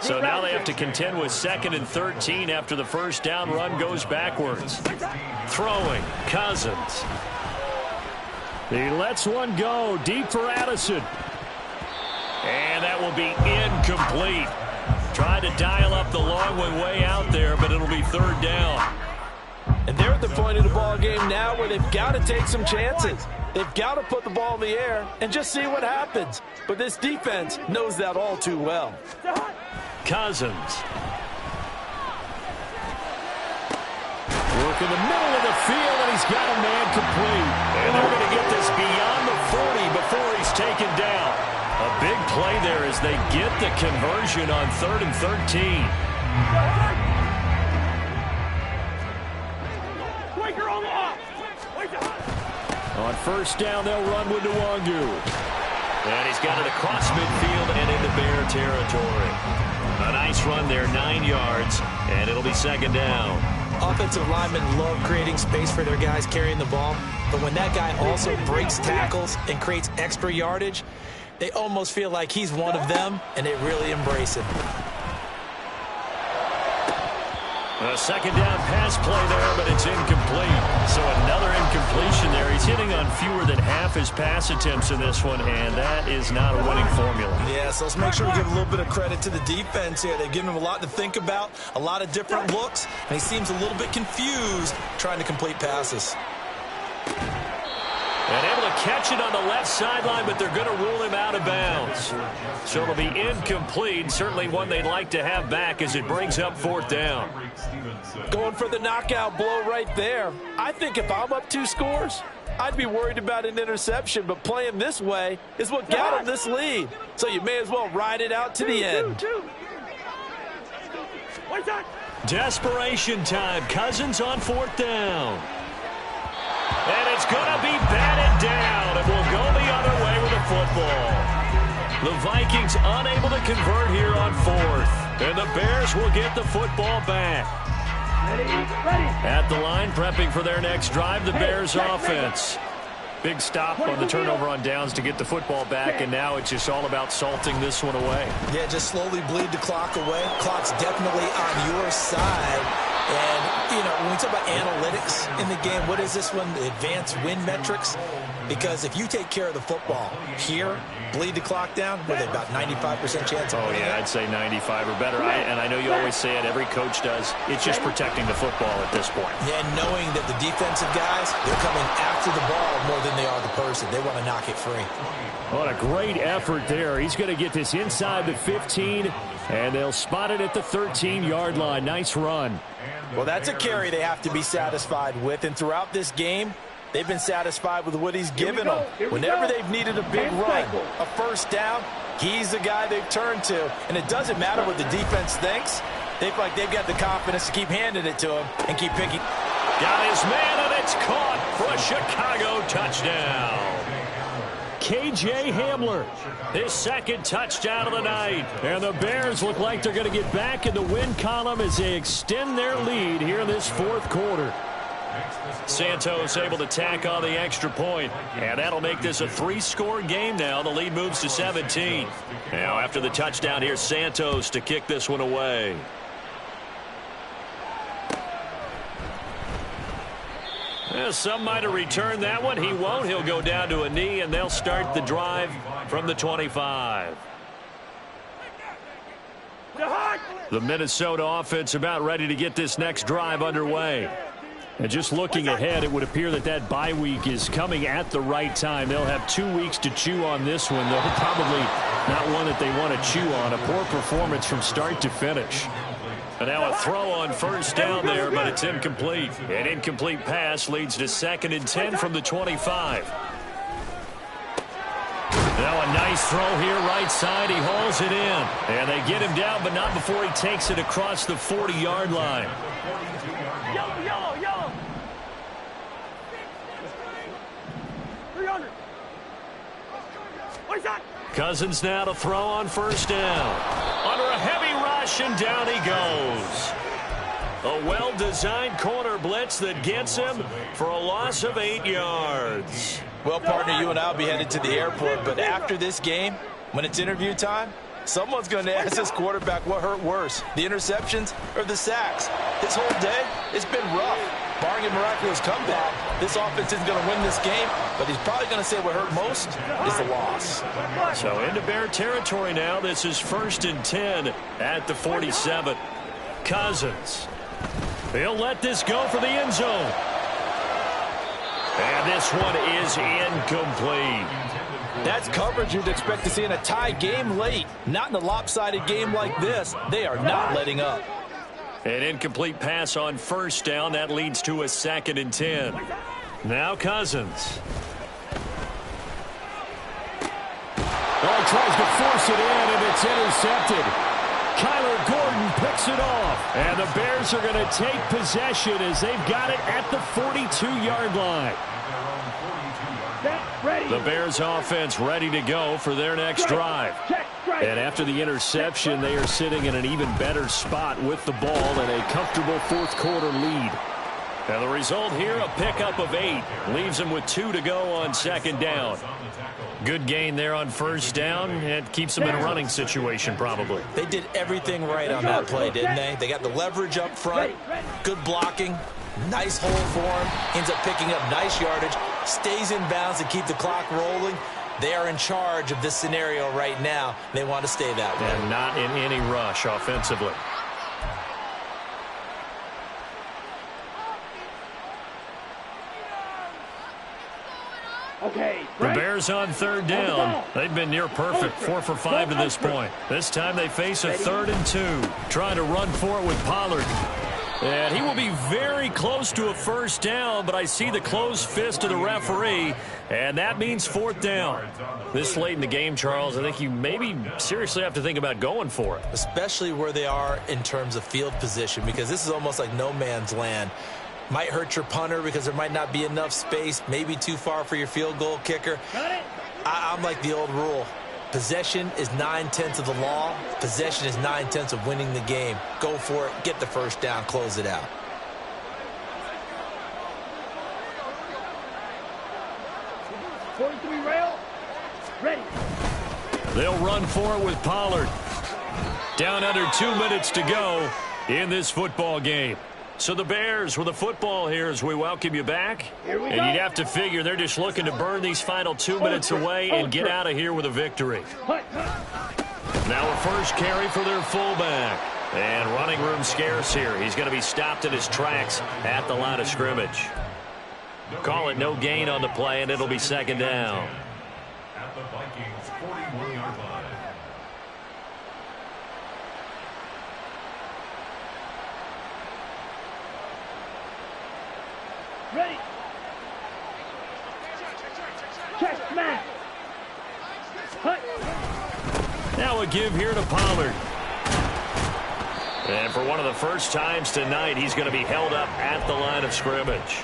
So now they have to contend with 2nd and 13 after the first down run goes backwards. Throwing, Cousins. He lets one go deep for Addison. And that will be incomplete. Tried to dial up the long one way out there, but it'll be 3rd down. And they're at the point of the ball game now where they've got to take some chances. They've got to put the ball in the air and just see what happens. But this defense knows that all too well. Cousins. Work in the middle of the field, and he's got a man complete. And they're going to get this beyond the 40 before he's taken down. A big play there as they get the conversion on 3rd and 13. On first down, they'll run with Nwangu. And he's got it across midfield and into Bear territory. A nice run there, 9 yards, and it'll be 2nd down. Offensive linemen love creating space for their guys carrying the ball, but when that guy also breaks tackles and creates extra yardage, they almost feel like he's one of them, and they really embrace him. A 2nd down pass play there, but it's incomplete. So another incompletion there. He's hitting on fewer than half his pass attempts in this one, and that is not a winning formula. Yeah, so let's make sure we give a little bit of credit to the defense here. They've given him a lot to think about, a lot of different looks, and he seems a little bit confused trying to complete passes. And able to catch it on the left sideline, but they're going to rule him out of bounds. So it'll be incomplete. Certainly one they'd like to have back as it brings up 4th down. Going for the knockout blow right there. I think if I'm up 2 scores, I'd be worried about an interception, but playing this way is what got him this lead. So you may as well ride it out to the end. Desperation time. Cousins on 4th down. And it's going to be batted down, and we'll go the other way with the football. The Vikings unable to convert here on 4th, and the Bears will get the football back. At the line, prepping for their next drive, the Bears offense. Big stop on the turnover on downs to get the football back, and now it's just all about salting this one away. Yeah, just slowly bleed the clock away. Clock's definitely on your side. And, when we talk about analytics in the game, what is this one? The advanced win metrics? Because if you take care of the football here, bleed the clock down, what are they, about 95% chance of winning? I'd say 95 or better. And I know you always say it, every coach does. It's just protecting the football at this point. Yeah, knowing that the defensive guys, they're coming after the ball more than they are the person. They want to knock it free. What a great effort there. He's going to get this inside the 15, and they'll spot it at the 13-yard line. Nice run. Well, that's a carry they have to be satisfied with, and throughout this game, they've been satisfied with what he's given them. Whenever they've needed a big run, a first down, he's the guy they've turned to. And it doesn't matter what the defense thinks. They feel like they've got the confidence to keep handing it to him and keep picking. Got his man, and it's caught for a Chicago touchdown. KJ Hamler, his 2nd touchdown of the night. And the Bears look like they're going to get back in the win column as they extend their lead here in this 4th quarter. Santos able to tack on the extra point, and that'll make this a 3-score game now. The lead moves to 17. Now after the touchdown, here's Santos to kick this one away. Well, some might have returned that one. He won't. He'll go down to a knee, and they'll start the drive from the 25. The Minnesota offense about ready to get this next drive underway. And just looking ahead, it would appear that that bye week is coming at the right time. They'll have 2 weeks to chew on this one, though probably not one that they want to chew on. A poor performance from start to finish. And now a throw on first down there, but it's incomplete. An incomplete pass leads to 2nd and 10 from the 25. Now a nice throw here right side. He hauls it in. And they get him down, but not before he takes it across the 40-yard line. Yellow, yellow, yellow. 300. What's that? Cousins now to throw on first down. Under a heavy rush, and down he goes. A well-designed corner blitz that gets him for a loss of 8 yards. Well, partner, you and I will be headed to the airport, but after this game, when it's interview time, someone's going to ask this quarterback what hurt worse, the interceptions or the sacks. This whole day, it's been rough. Barring a miraculous comeback, this offense isn't going to win this game, but he's probably going to say what hurt most is the loss. So into Bear territory now. This is 1st and 10 at the 47. Cousins. He'll let this go for the end zone. And this one is incomplete. That's coverage you'd expect to see in a tie game late. Not in a lopsided game like this. They are not letting up. An incomplete pass on first down. That leads to a 2nd and 10. Now Cousins. Oh, tries to force it in, and it's intercepted. Kyler Gordon picks it off. And the Bears are going to take possession as they've got it at the 42-yard line. The Bears offense ready to go for their next drive. And after the interception, they are sitting in an even better spot with the ball and a comfortable 4th quarter lead. And the result here, a pickup of 8. Leaves them with 2 to go on 2nd down. Good gain there on first down. It keeps them in a running situation probably. They did everything right on that play, didn't they? They got the leverage up front, good blocking, nice hole for him, ends up picking up nice yardage, stays in bounds to keep the clock rolling. They are in charge of this scenario right now. They want to stay that way. And not in any rush offensively. Okay. The Bears on 3rd down. They've been near perfect, 4 for 5 to this point. This time they face a 3rd and 2. Trying to run for it with Pollard. And he will be very close to a first down, but I see the closed fist of the referee, and that means 4th down. This late in the game, Charles, I think you maybe seriously have to think about going for it. Especially where they are in terms of field position, because this is almost like no man's land. Might hurt your punter because there might not be enough space, maybe too far for your field goal kicker. I'm like the old rule. Possession is 9/10 of the law. Possession is 9/10 of winning the game. Go for it. Get the first down. Close it out. .43 rail. Ready. They'll run for it with Pollard. Down under 2 minutes to go in this football game. So the Bears with the football here as we welcome you back. And you'd have to figure they're just looking to burn these final 2 minutes away and get out of here with a victory. Now a first carry for their fullback. And running room scarce here. He's going to be stopped in his tracks at the line of scrimmage. Call it no gain on the play, and it'll be 2nd down. At the Vikings 41-yard line. Ready. Check, smash. Hut. Now a give here to Pollard. And for one of the first times tonight, he's going to be held up at the line of scrimmage.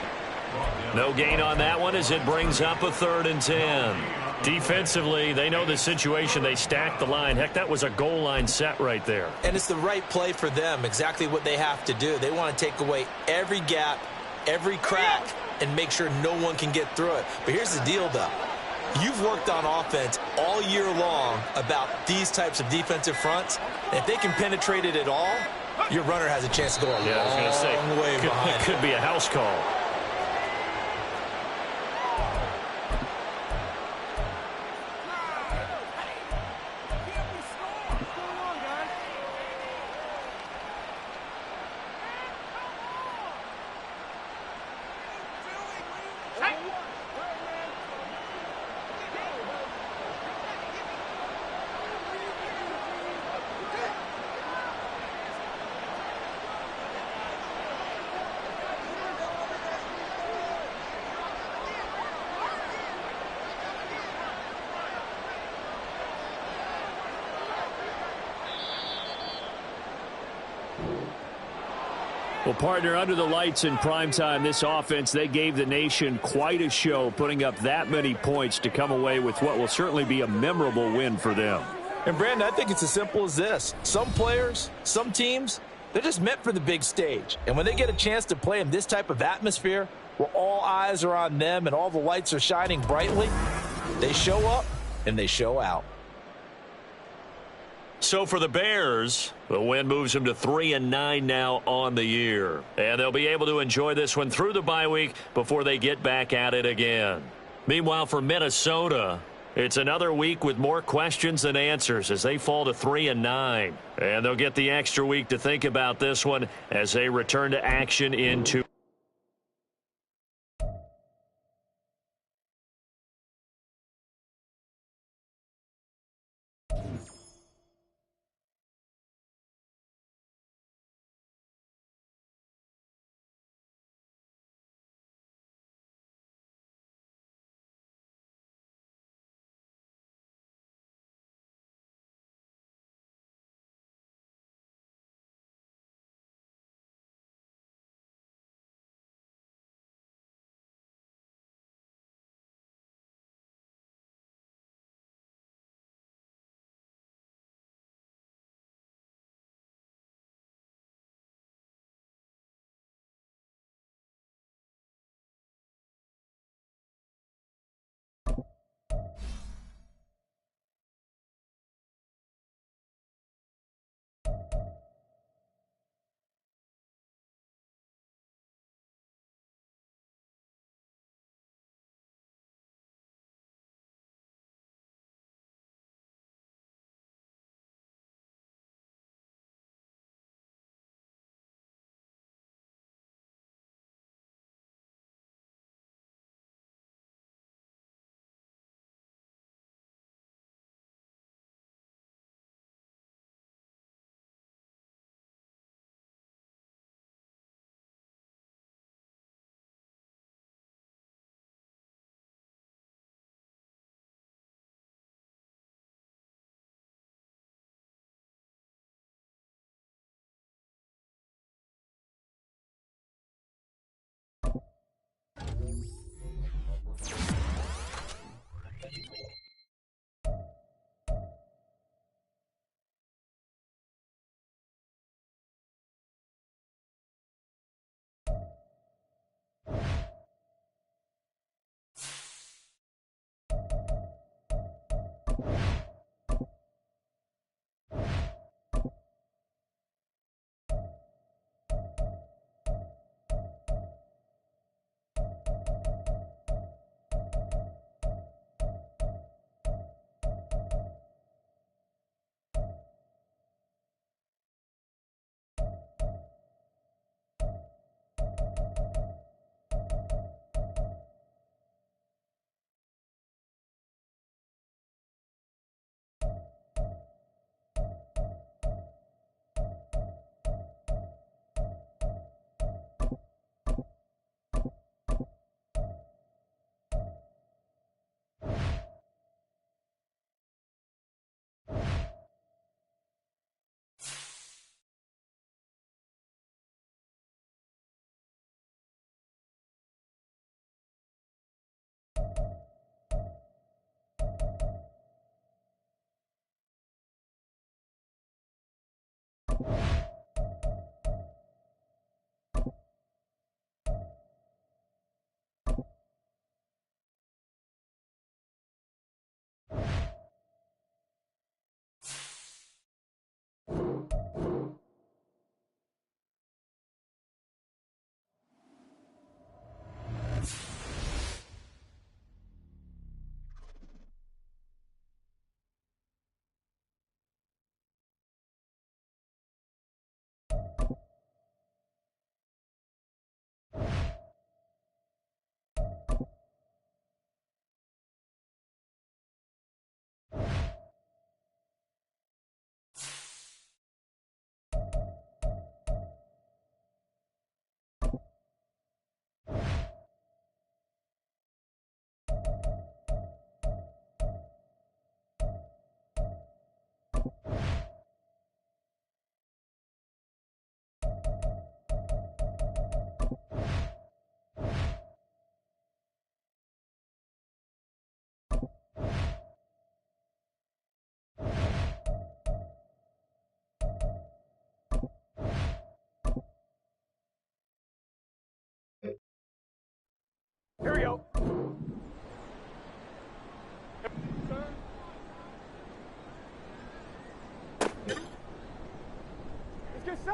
No gain on that one as it brings up a 3rd and 10. Defensively, they know the situation. They stacked the line. Heck, that was a goal line set right there. And it's the right play for them, exactly what they have to do. They want to take away every gap, every crack, and make sure no one can get through it. But here's the deal, though. You've worked on offense all year long about these types of defensive fronts. And if they can penetrate it at all, your runner has a chance to go a long way behind. It could be a house call. Well, partner, under the lights in primetime, this offense, they gave the nation quite a show, putting up that many points to come away with what will certainly be a memorable win for them. And, Brandon, I think it's as simple as this. Some players, some teams, they're just meant for the big stage. And when they get a chance to play in this type of atmosphere, where all eyes are on them and all the lights are shining brightly, they show up and they show out. So for the Bears, the win moves them to 3-9 now on the year. And they'll be able to enjoy this one through the bye week before they get back at it again. Meanwhile, for Minnesota, it's another week with more questions than answers as they fall to 3-9. And they'll get the extra week to think about this one as they return to action in 2.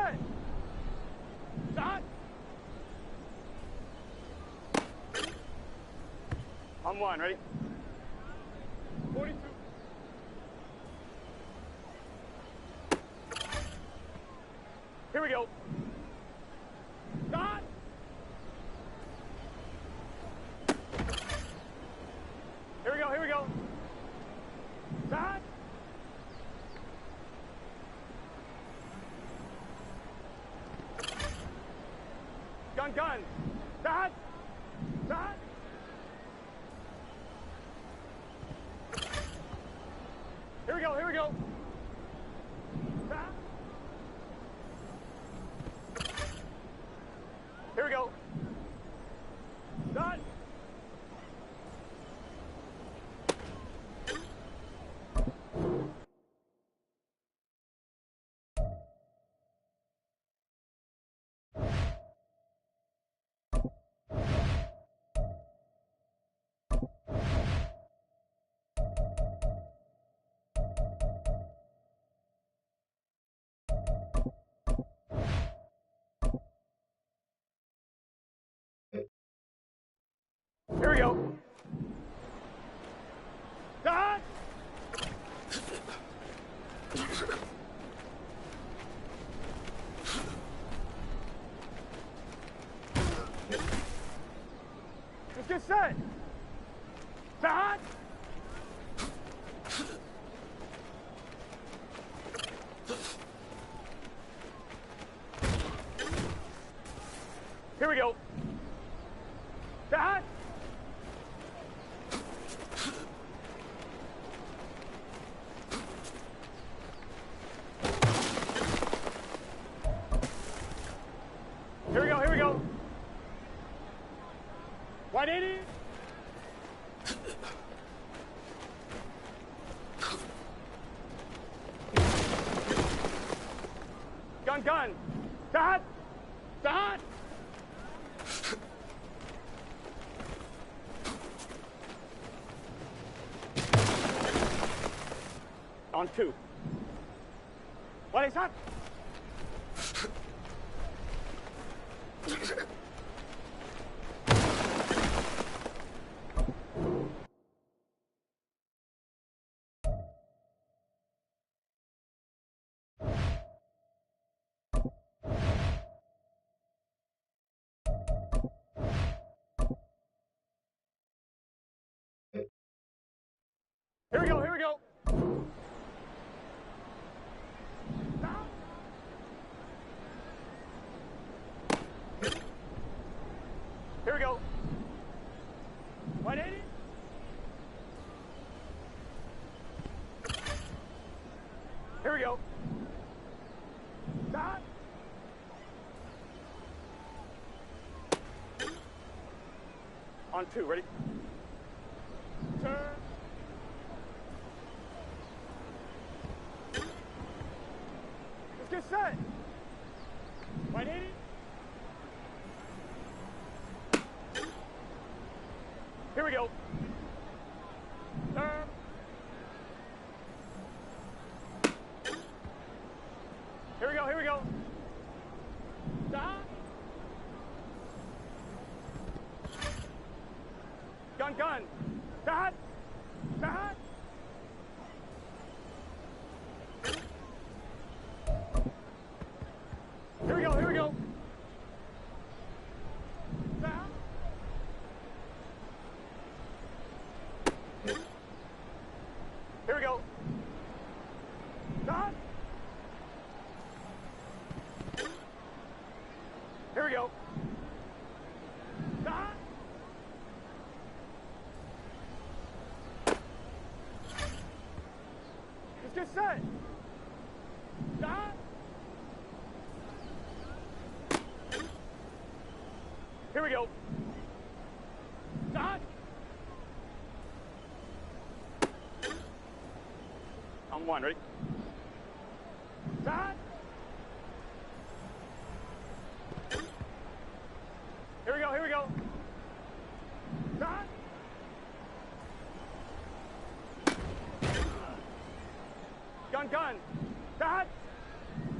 set. Start. On one, ready? 42. Here we go. Start. Here we go, here we go. Start. Gun, gun. Start. Start. Here we go, here we go. Start. Here we go. Start. Here we go. Start. Let's get set. Start. Here we go. Start. Here we go, here we go. 180. Gun, gun. Start. Start. On two. What is that? Here we go, here we go. Stop. Here we go. 180. Here we go. Stop. On two, ready? Turn. Let's get set. 180. Here we go. Turn. Here we go, here we go. Stop. Gun, gun. Start. Start. Here we go, here we go. Stop. Here we go. Stop. Here we go. Stop. Let's get set. Stop. Here we go. Start. On one, ready? Start. Here we go, here we go. Start. Gun, gun. Start.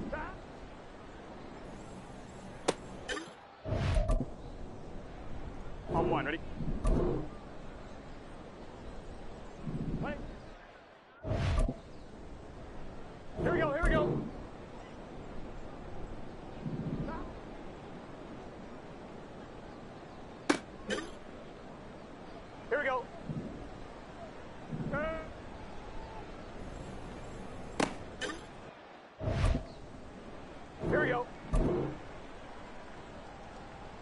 Start. On one, ready? Play. Here we go, here we go. Here we go. Here we go.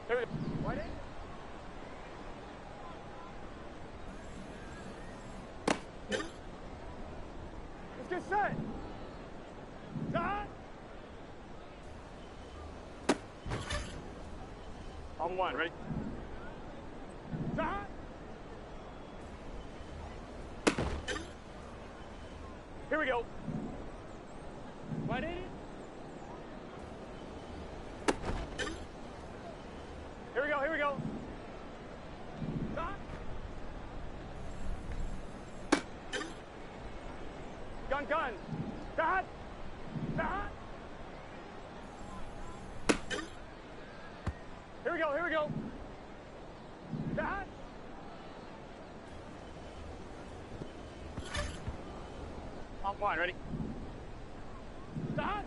Here we go. Right in. Let's get set. Done. On one, ready? Done. Here we go. Right in. Here we go, here we go. Done. Gun, gun. Done. Done. Here we go, here we go. Done. On one, ready? Done.